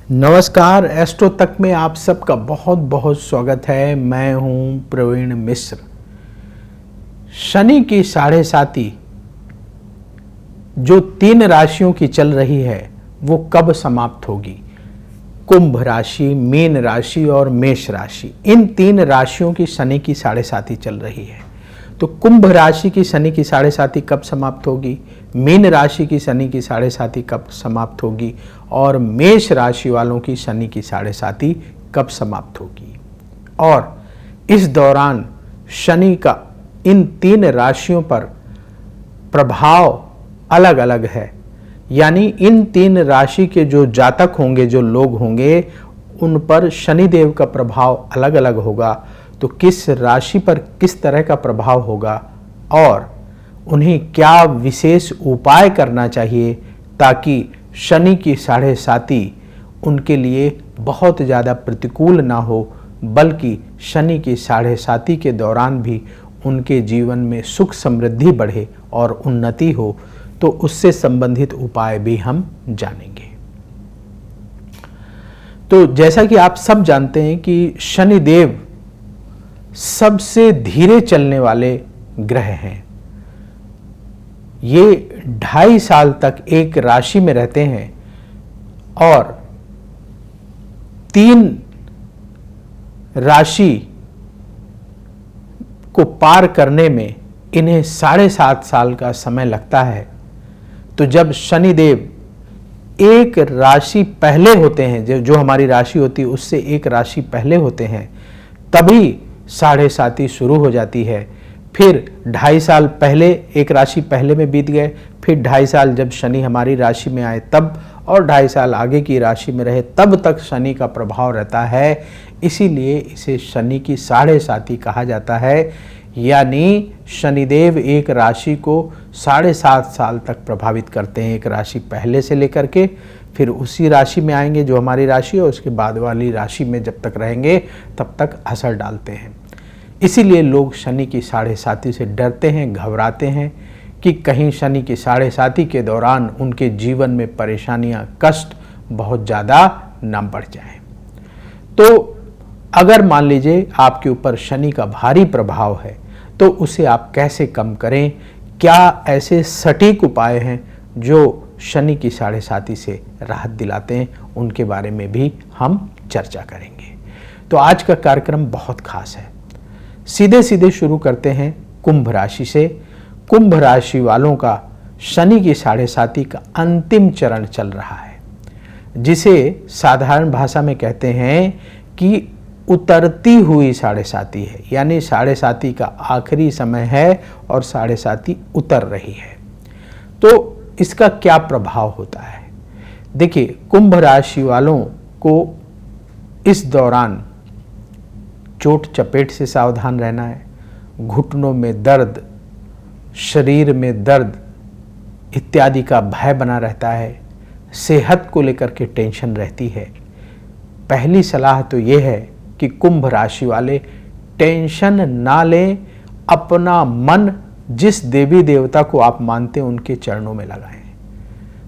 नमस्कार, एस्ट्रो तक में आप सबका बहुत बहुत स्वागत है। मैं हूं प्रवीण मिश्र। शनि की साढ़े साती जो 3 राशियों की चल रही है वो कब समाप्त होगी? कुंभ राशि, मीन राशि और मेष राशि, इन 3 राशियों की शनि की साढ़े साती चल रही है। तो कुंभ राशि की शनि की साढ़े साती कब समाप्त होगी, मीन राशि की शनि की साढ़े साती कब समाप्त होगी और मेष राशि वालों की शनि की साढ़े साती कब समाप्त होगी। और इस दौरान शनि का इन 3 राशियों पर प्रभाव अलग अलग है, यानी इन 3 राशि के जो जातक होंगे, जो लोग होंगे, उन पर शनिदेव का प्रभाव अलग अलग होगा। तो किस राशि पर किस तरह का प्रभाव होगा और उन्हें क्या विशेष उपाय करना चाहिए ताकि शनि की साढ़े साती उनके लिए बहुत ज़्यादा प्रतिकूल ना हो, बल्कि शनि की साढ़े साती के दौरान भी उनके जीवन में सुख समृद्धि बढ़े और उन्नति हो, तो उससे संबंधित उपाय भी हम जानेंगे। तो जैसा कि आप सब जानते हैं कि शनिदेव सबसे धीरे चलने वाले ग्रह हैं। ये 2.5 साल तक एक राशि में रहते हैं और 3 राशि को पार करने में इन्हें 7.5 साल का समय लगता है। तो जब शनिदेव एक राशि पहले होते हैं, जो हमारी राशि होती है उससे एक राशि पहले होते हैं, तभी साढ़े साती शुरू हो जाती है। फिर 2.5 साल पहले एक राशि पहले में बीत गए, फिर 2.5 साल जब शनि हमारी राशि में आए तब, और 2.5 साल आगे की राशि में रहे तब तक शनि का प्रभाव रहता है। इसीलिए इसे शनि की साढ़े साती कहा जाता है। यानी शनिदेव एक राशि को 7.5 साल तक प्रभावित करते हैं, एक राशि पहले से लेकर के, फिर उसी राशि में आएंगे जो हमारी राशि है, उसके बाद वाली राशि में जब तक रहेंगे तब तक असर डालते हैं। इसीलिए लोग शनि की साढ़े साती से डरते हैं, घबराते हैं कि कहीं शनि की साढ़े साती के दौरान उनके जीवन में परेशानियां, कष्ट बहुत ज़्यादा ना बढ़ जाएं। तो अगर मान लीजिए आपके ऊपर शनि का भारी प्रभाव है तो उसे आप कैसे कम करें, क्या ऐसे सटीक उपाय हैं जो शनि की साढ़े साती से राहत दिलाते हैं, उनके बारे में भी हम चर्चा करेंगे। तो आज का कार्यक्रम बहुत खास है। सीधे सीधे शुरू करते हैं कुंभ राशि से। कुंभ राशि वालों का शनि की साढ़े साती का अंतिम चरण चल रहा है, जिसे साधारण भाषा में कहते हैं कि उतरती हुई साढ़े साती है, यानी साढ़े साती का आखिरी समय है और साढ़े साती उतर रही है। तो इसका क्या प्रभाव होता है? देखिए, कुंभ राशि वालों को इस दौरान चोट चपेट से सावधान रहना है। घुटनों में दर्द, शरीर में दर्द इत्यादि का भय बना रहता है। सेहत को लेकर के टेंशन रहती है। पहली सलाह तो ये है कि कुंभ राशि वाले टेंशन ना लें, अपना मन जिस देवी देवता को आप मानते हैं उनके चरणों में लगाएं।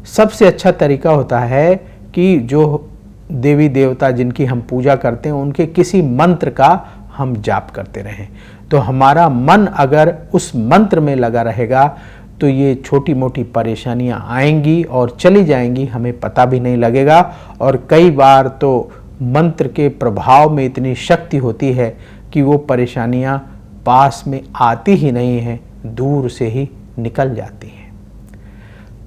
सबसे अच्छा तरीका होता है कि जो देवी देवता जिनकी हम पूजा करते हैं उनके किसी मंत्र का हम जाप करते रहें। तो हमारा मन अगर उस मंत्र में लगा रहेगा तो ये छोटी मोटी परेशानियां आएंगी और चली जाएंगी, हमें पता भी नहीं लगेगा। और कई बार तो मंत्र के प्रभाव में इतनी शक्ति होती है कि वो परेशानियां पास में आती ही नहीं हैं, दूर से ही निकल जाती हैं।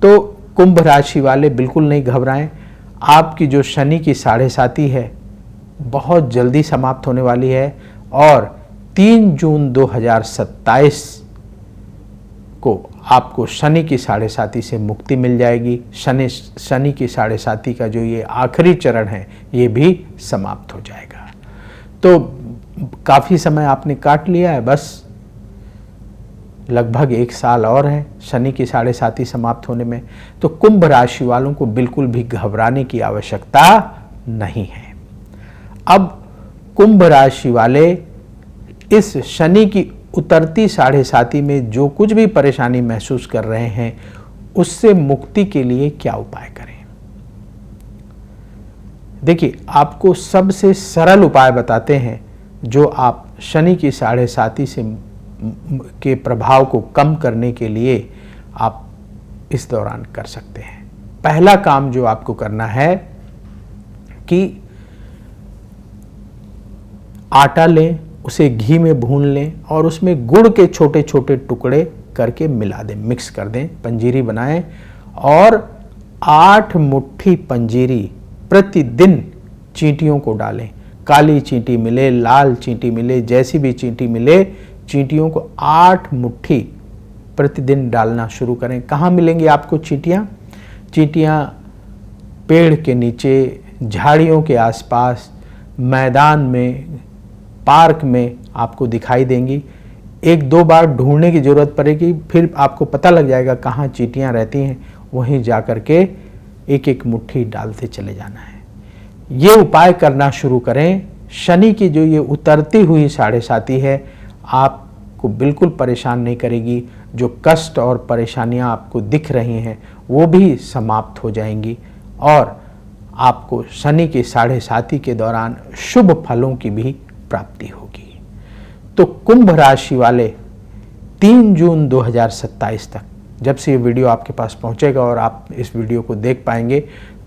तो कुंभ राशि वाले बिल्कुल नहीं घबराएं। आपकी जो शनि की साढ़े साती है बहुत जल्दी समाप्त होने वाली है और 3 जून 2027 को आपको शनि की साढ़े साती से मुक्ति मिल जाएगी। शनि की साढ़े साती का जो ये आखिरी चरण है ये भी समाप्त हो जाएगा। तो काफ़ी समय आपने काट लिया है, बस लगभग 1 साल और है शनि की साढ़े साती समाप्त होने में। तो कुंभ राशि वालों को बिल्कुल भी घबराने की आवश्यकता नहीं है। अब कुंभ राशि वाले इस शनि की उतरती साढ़े साती में जो कुछ भी परेशानी महसूस कर रहे हैं उससे मुक्ति के लिए क्या उपाय करें? देखिए, आपको सबसे सरल उपाय बताते हैं जो आप शनि की 7.5 से के प्रभाव को कम करने के लिए आप इस दौरान कर सकते हैं। पहला काम जो आपको करना है कि आटा लें, उसे घी में भून लें और उसमें गुड़ के छोटे छोटे टुकड़े करके मिला दें, मिक्स कर दें, पंजीरी बनाएं और 8 मुट्ठी पंजीरी प्रतिदिन चींटियों को डालें। काली चींटी मिले, लाल चींटी मिले, जैसी भी चींटी मिले, चींटियों को 8 मुट्ठी प्रतिदिन डालना शुरू करें। कहाँ मिलेंगी आपको चींटियाँ? चींटियाँ पेड़ के नीचे, झाड़ियों के आसपास, मैदान में, पार्क में आपको दिखाई देंगी। 1-2 बार ढूंढने की ज़रूरत पड़ेगी, फिर आपको पता लग जाएगा कहाँ चींटियाँ रहती हैं। वहीं जा कर के एक मुट्ठी डालते चले जाना है। ये उपाय करना शुरू करें। शनि की जो ये उतरती हुई 7.5 है, आपको बिल्कुल परेशान नहीं करेगी। जो कष्ट और परेशानियां आपको दिख रही हैं वो भी समाप्त हो जाएंगी और आपको शनि की 7.5 के दौरान शुभ फलों की भी प्राप्ति होगी। तो कुंभ राशि वाले 3 जून 2027 तक, जब से ये वीडियो आपके पास पहुंचेगा और आप इस वीडियो को देख पाएंगे,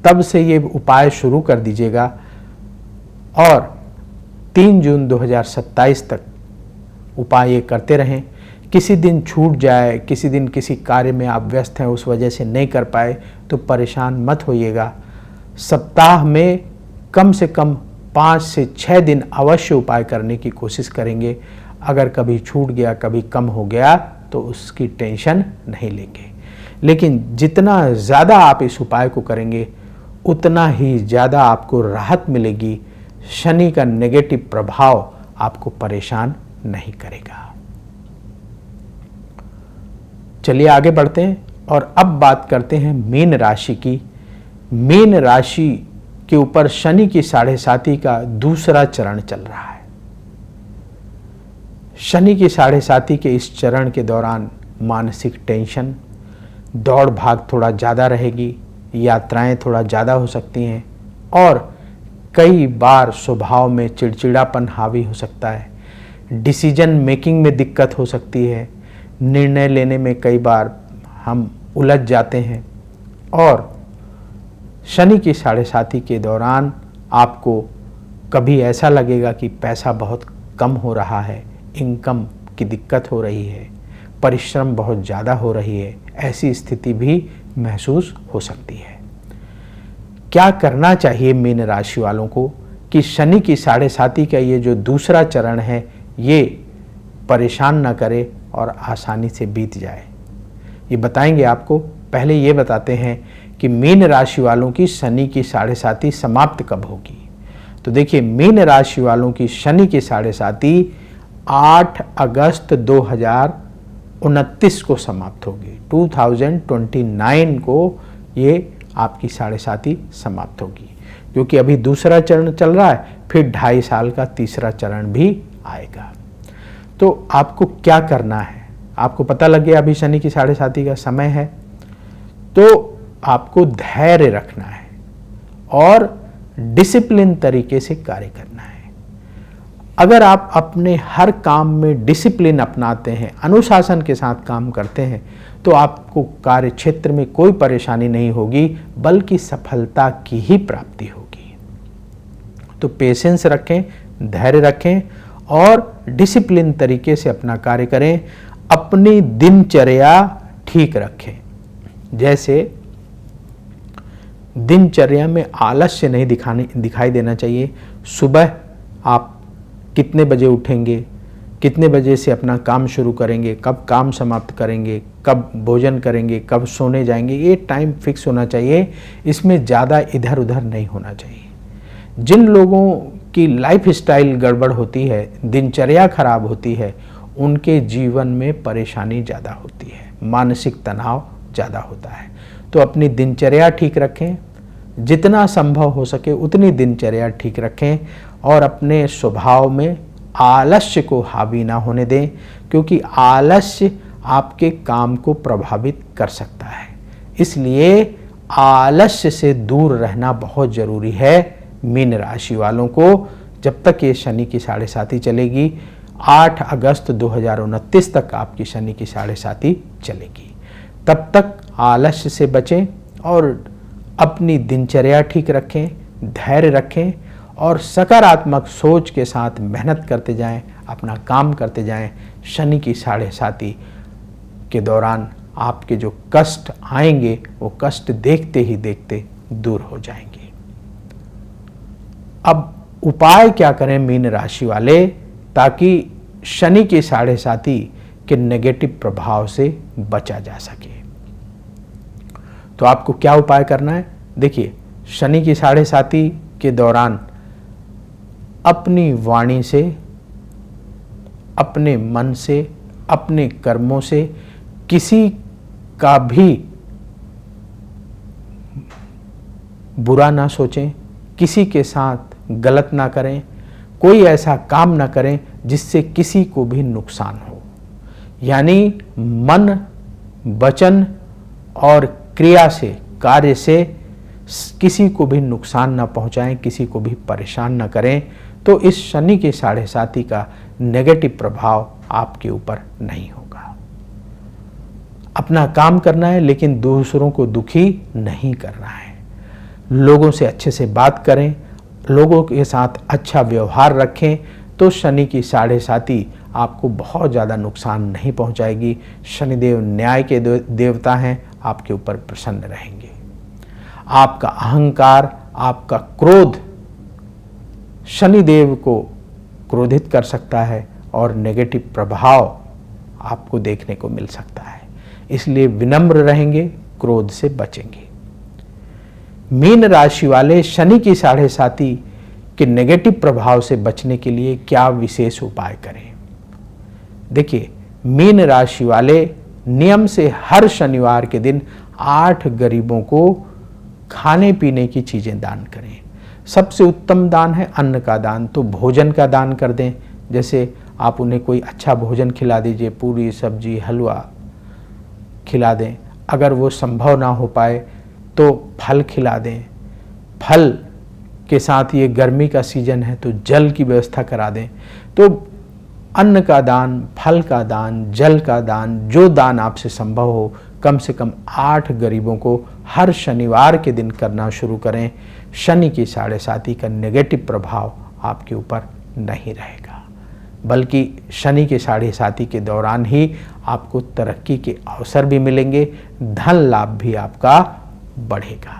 तब से ये उपाय शुरू कर दीजिएगा और 3 जून 2027 तक उपाय ये करते रहें। किसी दिन छूट जाए, किसी दिन किसी कार्य में आप व्यस्त हैं, उस वजह से नहीं कर पाए, तो परेशान मत होइएगा। सप्ताह में कम से कम 5 से 6 दिन अवश्य उपाय करने की कोशिश करेंगे। अगर कभी छूट गया, कभी कम हो गया, तो उसकी टेंशन नहीं लेंगे। लेकिन जितना ज़्यादा आप इस उपाय को करेंगे, उतना ही ज़्यादा आपको राहत मिलेगी। शनि का नेगेटिव प्रभाव आपको परेशान नहीं करेगा। चलिए आगे बढ़ते हैं और अब बात करते हैं मीन राशि की। मीन राशि के ऊपर शनि की 7.5 का दूसरा चरण चल रहा है। शनि की 7.5 के इस चरण के दौरान मानसिक टेंशन, दौड़ भाग थोड़ा ज़्यादा रहेगी, यात्राएं थोड़ा ज़्यादा हो सकती हैं और कई बार स्वभाव में चिड़चिड़ापन हावी हो सकता है। डिसीजन मेकिंग में दिक्कत हो सकती है। निर्णय लेने में कई बार हम उलझ जाते हैं और शनि की 7.5 के दौरान आपको कभी ऐसा लगेगा कि पैसा बहुत कम हो रहा है, इनकम की दिक्कत हो रही है, परिश्रम बहुत ज़्यादा हो रही है। ऐसी स्थिति भी महसूस हो सकती है। क्या करना चाहिए मीन राशि वालों को कि शनि की 7.5 का ये जो दूसरा चरण है, ये परेशान न करे और आसानी से बीत जाए, ये बताएंगे आपको। पहले ये बताते हैं कि मीन राशि वालों की शनि की 7.5 समाप्त कब होगी। तो देखिए, मीन राशि वालों की शनि की 7.5 8 अगस्त 2029 को समाप्त होगी। 2029 को ये आपकी 7.5 समाप्त होगी, क्योंकि अभी दूसरा चरण चल रहा है, फिर 2.5 साल का तीसरा चरण भी आएगा। तो आपको क्या करना है, आपको पता लग गया अभी शनि की 7.5 का समय है, तो आपको धैर्य रखना है और डिसिप्लिन तरीके से कार्य करना है। अगर आप अपने हर काम में डिसिप्लिन अपनाते हैं, अनुशासन के साथ काम करते हैं, तो आपको कार्य क्षेत्र में कोई परेशानी नहीं होगी, बल्कि सफलता की ही प्राप्ति होगी। तो पेशेंस रखें, धैर्य रखें और डिसिप्लिन तरीके से अपना कार्य करें। अपनी दिनचर्या ठीक रखें। जैसे दिनचर्या में आलस्य नहीं दिखाई देना चाहिए। सुबह आप कितने बजे उठेंगे, कितने बजे से अपना काम शुरू करेंगे, कब काम समाप्त करेंगे, कब भोजन करेंगे, कब सोने जाएंगे, ये टाइम फिक्स होना चाहिए। इसमें ज़्यादा इधर उधर नहीं होना चाहिए। जिन लोगों की लाइफ स्टाइल गड़बड़ होती है, दिनचर्या खराब होती है, उनके जीवन में परेशानी ज़्यादा होती है, मानसिक तनाव ज़्यादा होता है। तो अपनी दिनचर्या ठीक रखें, जितना संभव हो सके उतनी दिनचर्या ठीक रखें और अपने स्वभाव में आलस्य को हावी ना होने दें, क्योंकि आलस्य आपके काम को प्रभावित कर सकता है। इसलिए आलस्य से दूर रहना बहुत ज़रूरी है। मीन राशि वालों को, जब तक ये शनि की साढ़े साती चलेगी, 8 अगस्त 2029 तक आपकी शनि की साढ़े साती चलेगी। तब तक आलस्य से बचें और अपनी दिनचर्या ठीक रखें, धैर्य रखें और सकारात्मक सोच के साथ मेहनत करते जाएं, अपना काम करते जाएं। शनि की साढ़े साती के दौरान आपके जो कष्ट आएंगे वो कष्ट देखते ही देखते दूर हो जाएंगे। अब उपाय क्या करें मीन राशि वाले, ताकि शनि की साढ़े साती के नेगेटिव प्रभाव से बचा जा सके? तो आपको क्या उपाय करना है? देखिए, शनि की साढ़े साती के दौरान अपनी वाणी से, अपने मन से, अपने कर्मों से किसी का भी बुरा ना सोचें, किसी के साथ गलत ना करें, कोई ऐसा काम ना करें जिससे किसी को भी नुकसान हो। यानी मन, वचन और क्रिया से, कार्य से किसी को भी नुकसान ना पहुंचाएं, किसी को भी परेशान ना करें, तो इस शनि की साढ़े साती का नेगेटिव प्रभाव आपके ऊपर नहीं होगा। अपना काम करना है, लेकिन दूसरों को दुखी नहीं करना है। लोगों से अच्छे से बात करें, लोगों के साथ अच्छा व्यवहार रखें, तो शनि की साढ़े साती आपको बहुत ज़्यादा नुकसान नहीं पहुंचाएगी। शनिदेव न्याय के देवता हैं, आपके ऊपर प्रसन्न रहेंगे। आपका अहंकार, आपका क्रोध शनिदेव को क्रोधित कर सकता है और नेगेटिव प्रभाव आपको देखने को मिल सकता है। इसलिए विनम्र रहेंगे, क्रोध से बचेंगे। मीन राशि वाले शनि की साढ़े साती के नेगेटिव प्रभाव से बचने के लिए क्या विशेष उपाय करें? देखिए, मीन राशि वाले नियम से हर शनिवार के दिन 8 गरीबों को खाने पीने की चीज़ें दान करें। सबसे उत्तम दान है अन्न का दान, तो भोजन का दान कर दें। जैसे आप उन्हें कोई अच्छा भोजन खिला दीजिए, पूरी सब्जी हलवा खिला दें। अगर वो संभव ना हो पाए तो फल खिला दें। फल के साथ, ये गर्मी का सीजन है तो जल की व्यवस्था करा दें। तो अन्न का दान, फल का दान, जल का दान, जो दान आपसे संभव हो, कम से कम 8 गरीबों को हर शनिवार के दिन करना शुरू करें। शनि की साढ़े साती का नेगेटिव प्रभाव आपके ऊपर नहीं रहेगा, बल्कि शनि के साढ़े साती के दौरान ही आपको तरक्की के अवसर भी मिलेंगे, धन लाभ भी आपका बढ़ेगा।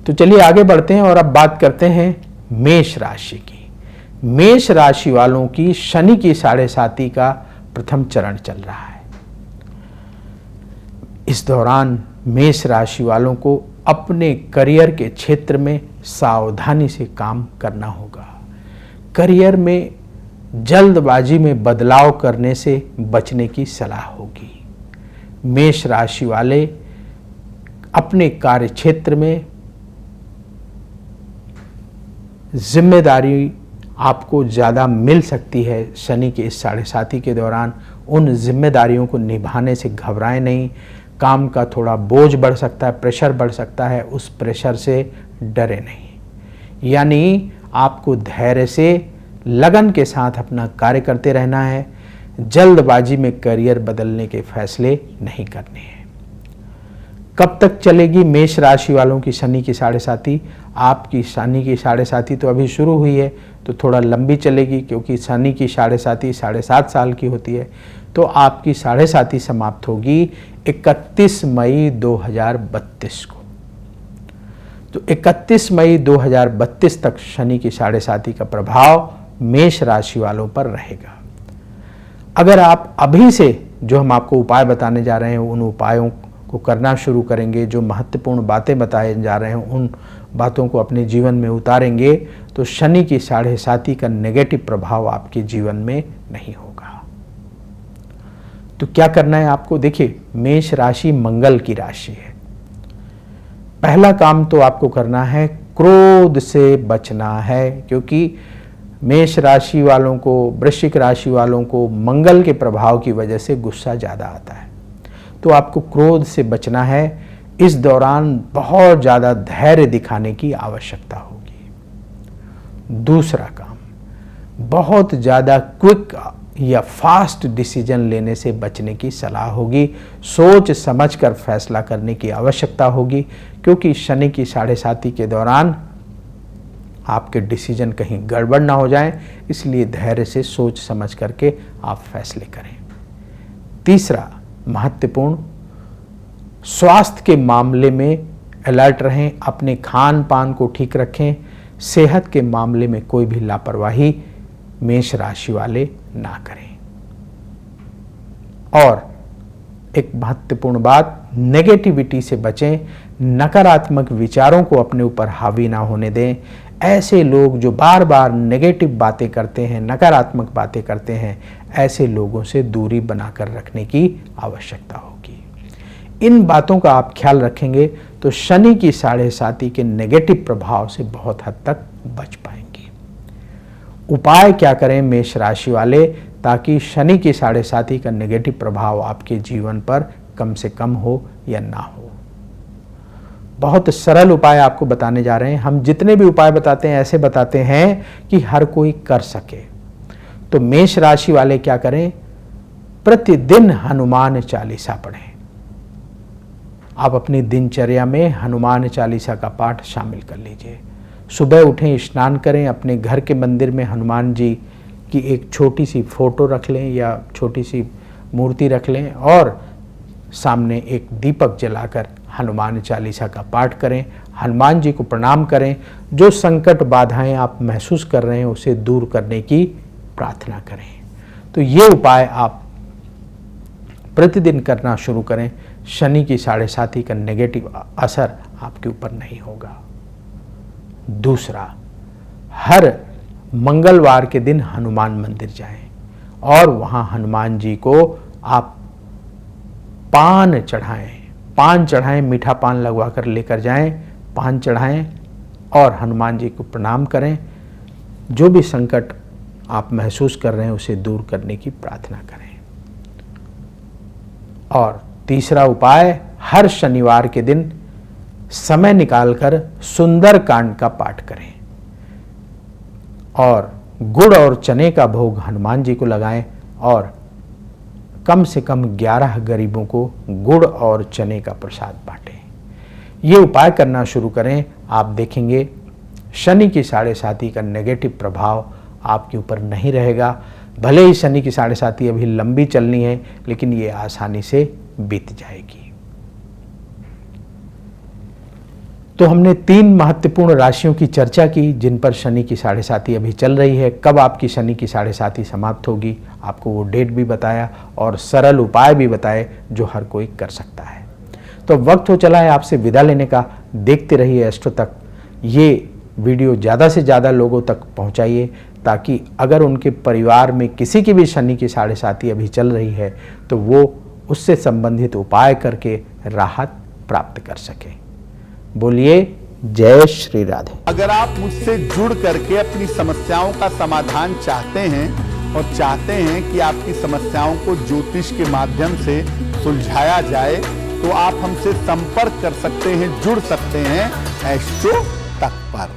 तो चलिए आगे बढ़ते हैं और अब बात करते हैं मेष राशि की। मेष राशि वालों की शनि की साढ़े साती का प्रथम चरण चल रहा है। इस दौरान मेष राशि वालों को अपने करियर के क्षेत्र में सावधानी से काम करना होगा। करियर में जल्दबाजी में बदलाव करने से बचने की सलाह होगी। मेष राशि वाले अपने कार्य क्षेत्र में जिम्मेदारी आपको ज़्यादा मिल सकती है। शनि के इस साढ़े साती के दौरान उन जिम्मेदारियों को निभाने से घबराएं नहीं। काम का थोड़ा बोझ बढ़ सकता है, प्रेशर बढ़ सकता है, उस प्रेशर से डरे नहीं। यानी आपको धैर्य से, लगन के साथ अपना कार्य करते रहना है। जल्दबाजी में करियर बदलने के फैसले नहीं करने हैं। कब तक चलेगी मेष राशि वालों की शनि की साढ़े साती? आपकी शनि की साढ़े साती तो अभी शुरू हुई है, तो थोड़ा लंबी चलेगी, क्योंकि शनि की साढ़े साती 7.5 साल की होती है। तो आपकी साढ़े साती समाप्त होगी 31 मई 2032 को। तो 31 मई 2032 तक शनि की साढ़े साती का प्रभाव मेष राशि वालों पर रहेगा। अगर आप अभी से जो हम आपको उपाय बताने जा रहे हैं उन उपायों को करना शुरू करेंगे, जो महत्वपूर्ण बातें बताए जा रहे हैं उन बातों को अपने जीवन में उतारेंगे, तो शनि की साढ़े साती का नेगेटिव प्रभाव आपके जीवन में नहीं होगा। तो क्या करना है आपको? देखिए, मेष राशि मंगल की राशि है। पहला काम तो आपको करना है, क्रोध से बचना है, क्योंकि मेष राशि वालों को, वृश्चिक राशि वालों को मंगल के प्रभाव की वजह से गुस्सा ज़्यादा आता है। तो आपको क्रोध से बचना है। इस दौरान बहुत ज़्यादा धैर्य दिखाने की आवश्यकता होगी। दूसरा काम, बहुत ज़्यादा क्विक या फास्ट डिसीजन लेने से बचने की सलाह होगी। सोच समझकर फैसला करने की आवश्यकता होगी, क्योंकि शनि की साढ़े साती के दौरान आपके डिसीजन कहीं गड़बड़ ना हो जाएं, इसलिए धैर्य से सोच समझ करके आप फैसले करें। तीसरा महत्वपूर्ण, स्वास्थ्य के मामले में अलर्ट रहें, अपने खान पान को ठीक रखें। सेहत के मामले में कोई भी लापरवाही मेष राशि वाले ना करें। और एक महत्वपूर्ण बात, नेगेटिविटी से बचें, नकारात्मक विचारों को अपने ऊपर हावी ना होने दें। ऐसे लोग जो बार बार नेगेटिव बातें करते हैं, नकारात्मक बातें करते हैं, ऐसे लोगों से दूरी बनाकर रखने की आवश्यकता होगी। इन बातों का आप ख्याल रखेंगे तो शनि की साढ़े साती के नेगेटिव प्रभाव से बहुत हद तक बच पाएंगे। उपाय क्या करें मेष राशि वाले, ताकि शनि की साढ़े साती का नेगेटिव प्रभाव आपके जीवन पर कम से कम हो या ना हो। बहुत सरल उपाय आपको बताने जा रहे हैं। हम जितने भी उपाय बताते हैं ऐसे बताते हैं कि हर कोई कर सके। तो मेष राशि वाले क्या करें, प्रतिदिन हनुमान चालीसा पढ़ें। आप अपनी दिनचर्या में हनुमान चालीसा का पाठ शामिल कर लीजिए। सुबह उठें, स्नान करें, अपने घर के मंदिर में हनुमान जी की एक छोटी सी फोटो रख लें या छोटी सी मूर्ति रख लें और सामने एक दीपक जलाकर हनुमान चालीसा का पाठ करें। हनुमान जी को प्रणाम करें। जो संकट बाधाएं आप महसूस कर रहे हैं उसे दूर करने की प्रार्थना करें। तो ये उपाय आप प्रतिदिन करना शुरू करें। शनि की साढ़े साती का नेगेटिव असर आपके ऊपर नहीं होगा। दूसरा, हर मंगलवार के दिन हनुमान मंदिर जाएं और वहां हनुमान जी को आप पान चढ़ाएं, मीठा पान लगवा कर लेकर जाएं, पान चढ़ाएं और हनुमान जी को प्रणाम करें। जो भी संकट आप महसूस कर रहे हैं उसे दूर करने की प्रार्थना करें। और तीसरा उपाय, हर शनिवार के दिन समय निकालकर सुंदरकांड का पाठ करें और गुड़ और चने का भोग हनुमान जी को लगाएं और कम से कम 11 गरीबों को गुड़ और चने का प्रसाद बांटें। ये उपाय करना शुरू करें। आप देखेंगे शनि की साढ़े साती का नेगेटिव प्रभाव आपके ऊपर नहीं रहेगा। भले ही शनि की साढ़े साती अभी लंबी चलनी है, लेकिन ये आसानी से बीत जाएगी। तो हमने 3 महत्वपूर्ण राशियों की चर्चा की जिन पर शनि की साढ़े साती अभी चल रही है। कब आपकी शनि की साढ़े साती समाप्त होगी, आपको वो डेट भी बताया और सरल उपाय भी बताए जो हर कोई कर सकता है। तो वक्त हो चला है आपसे विदा लेने का। देखते रहिए एस्ट्रो तक। ये वीडियो ज़्यादा से ज़्यादा लोगों तक पहुँचाइए, ताकि अगर उनके परिवार में किसी की भी शनि की साढ़े साती अभी चल रही है तो वो उससे संबंधित उपाय करके राहत प्राप्त कर सकें। बोलिए जय श्री राधे। अगर आप मुझसे जुड़ करके अपनी समस्याओं का समाधान चाहते हैं और चाहते हैं कि आपकी समस्याओं को ज्योतिष के माध्यम से सुलझाया जाए, तो आप हमसे संपर्क कर सकते हैं, जुड़ सकते हैं एस्ट्रो तक पर।